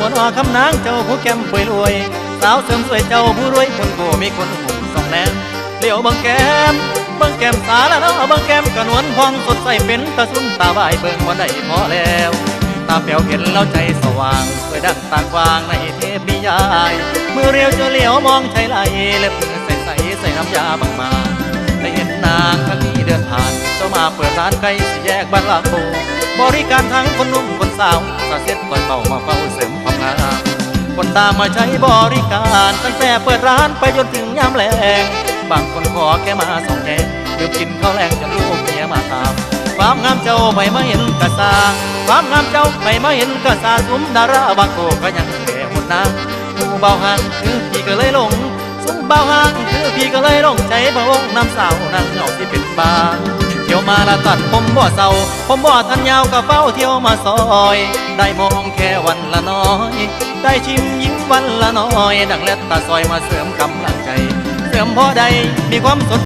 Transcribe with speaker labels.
Speaker 1: นว่าคำนางเจ้าผู้แก้มป่วยรวยสาวเสริมสวยเจ้าผู้รวยคนโกมีคนหูส่องแนมเลี้ยวบังแก้มสาละเนาะบังแก้มกระนวลพองสดใสเป็นตาสุนตาบายเบิ่งบ่ได้พอแล้วตาเปียวเห็นแล้วใจสว่างสวยดังตากวางในเทพนิยายมือเรียวจะเลี้ยวมองใช้ไหลเล็บมือใส่น้ำยาบางมาได้เห็นนางทั้งนี้เดินผ่านเจ้ามาเปิดร้านไก่สี่แยกบ้านลาโพบริการทั้งคนหนุ่มคนสาวสาเซ็ตก่อนเป่ามาเฝ้าเสริมความงามคนตามมาใช้บริการตั้งแต่เปิดร้านไปจนถึงยามแลงบางคนขอแค่มาส่องแง่ดื่มกินข้าวแรงจนลูกเมียมาตามความงามเจ้าไม่มาเห็นกะสางความงามเจ้าไม่มาเห็นกะสาสุมดาราบางโกก็ยังแก่หุ่นนางผู้เบาหันคือพี่ก็เลยหลงสุมเบาหันคือพี่ก็เลยหลงใจบ่วงน้ำสาวนั่งเหงาที่เป็นบ้าเที่ยวมาละตัดผมบ่เศร้าผมบ่ทันยาวก็เฝ้าเที่ยวมาซอยได้มองแค่วันละน้อยได้ชิมยิ้มวันละน้อยดังเล็ดตาซอยมาเสริมกำลังใจเสริมพอใดมีความสด